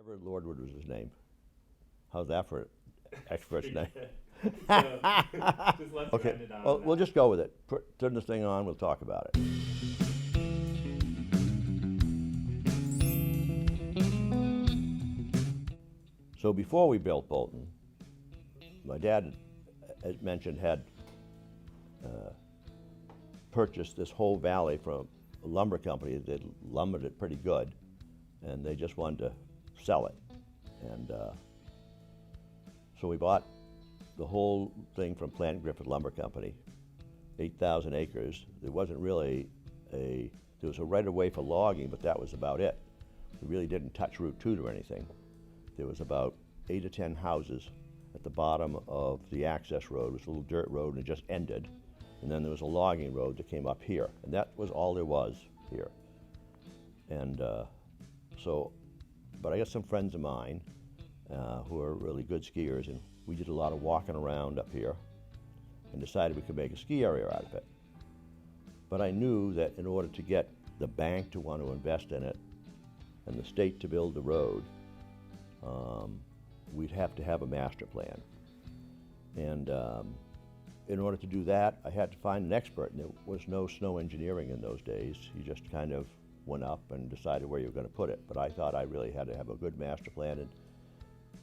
Everett Lordwood was his name. How's that for an expert's name? Just let's Okay, round it out. well, we'll just go with it. Turn this thing on, we'll talk about it. So before we built Bolton, my dad, as mentioned, had purchased this whole valley from a lumber company that lumbered it pretty good, and they just wanted to sell it. And so we bought the whole thing from Plant Griffith Lumber Company, 8,000 acres. There wasn't really there was a right of way for logging, but that was about it. We really didn't touch Route 2 or anything. There was about 8 or 10 houses at the bottom of the access road. It was a little dirt road and it just ended. And then there was a logging road that came up here. And that was all there was here. And but I got some friends of mine who are really good skiers, and we did a lot of walking around up here and decided we could make a ski area out of it. But I knew that in order to get the bank to want to invest in it and the state to build the road, we'd have to have a master plan. And in order to do that, I had to find an expert, and there was no snow engineering in those days. You just kind of went up and decided where you were going to put it. But I thought I really had to have a good master plan, and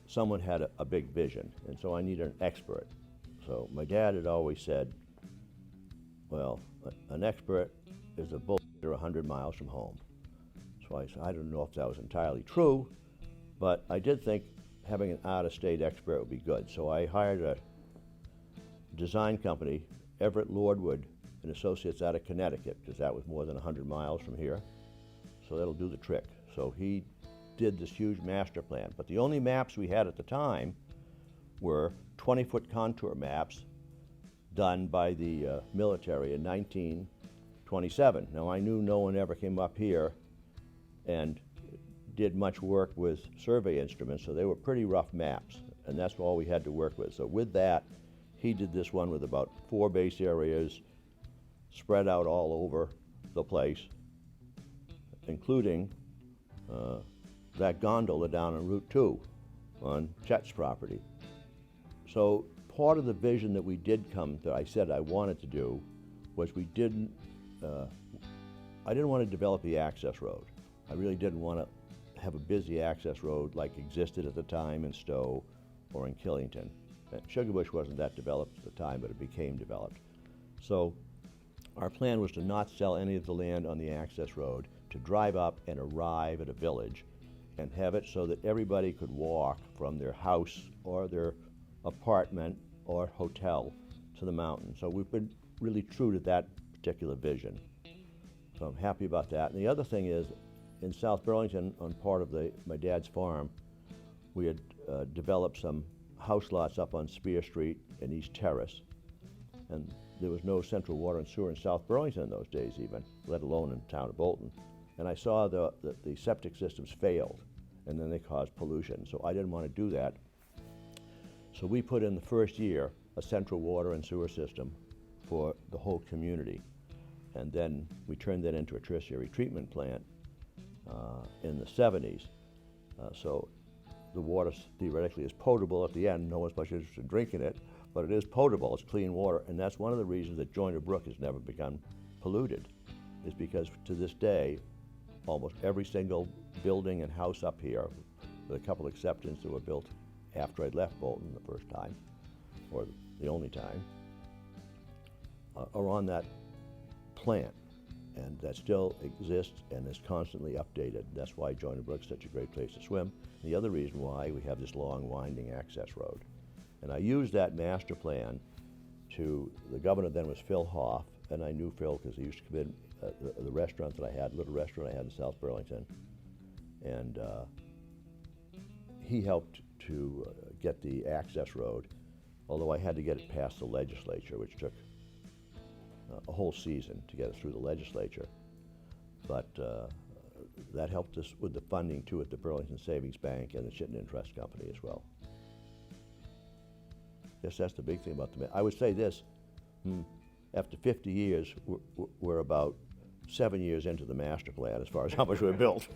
someone had a big vision, and so I needed an expert. So my dad had always said, well, an expert is a bullfighter 100 miles from home. So I said, I don't know if that was entirely true, but I did think having an out-of-state expert would be good. So I hired a design company, Everett Lordwood and Associates out of Connecticut, because that was more than 100 miles from here. So that'll do the trick. So he did this huge master plan. But the only maps we had at the time were 20-foot contour maps done by the military in 1927. Now, I knew no one ever came up here and did much work with survey instruments, so they were pretty rough maps, and that's all we had to work with. So with that, he did this one with about 4 base areas spread out all over the place, including that gondola down on Route 2 on Chet's property. So part of the vision that we did come that I said I wanted to do was I didn't want to develop the access road. I really didn't want to have a busy access road like existed at the time in Stowe or in Killington. Sugarbush wasn't that developed at the time, but it became developed. So our plan was to not sell any of the land on the access road, to drive up and arrive at a village and have it so that everybody could walk from their house or their apartment or hotel to the mountain. So we've been really true to that particular vision. So I'm happy about that. And the other thing is, in South Burlington, on part of my dad's farm, we had developed some house lots up on Spear Street and East Terrace. And there was no central water and sewer in South Burlington in those days even, let alone in the town of Bolton. And I saw the septic systems failed, and then they caused pollution. So I didn't want to do that. So we put in the first year a central water and sewer system for the whole community. And then we turned that into a tertiary treatment plant in the 70s. So the water theoretically is potable at the end. No one's much interested in drinking it, but it is potable. It's clean water, and that's one of the reasons that Joyner Brook has never become polluted, is because to this day, almost every single building and house up here, with a couple exceptions that were built after I'd left Bolton the first time, or the only time, are on that plant. And that still exists and is constantly updated. That's why Joyner Brook's such a great place to swim. The other reason why we have this long, winding access road. And I used that master plan the governor then was Phil Hoff, and I knew Phil because he used to come in the restaurant that I had, little restaurant I had in South Burlington. And he helped to get the access road, although I had to get it past the legislature, which took a whole season to get it through the legislature. But that helped us with the funding too at the Burlington Savings Bank and the Chittenden Trust Company as well. Yes, that's the big thing about I would say this, after 50 years, we're about 7 years into the master plan as far as how much we've built.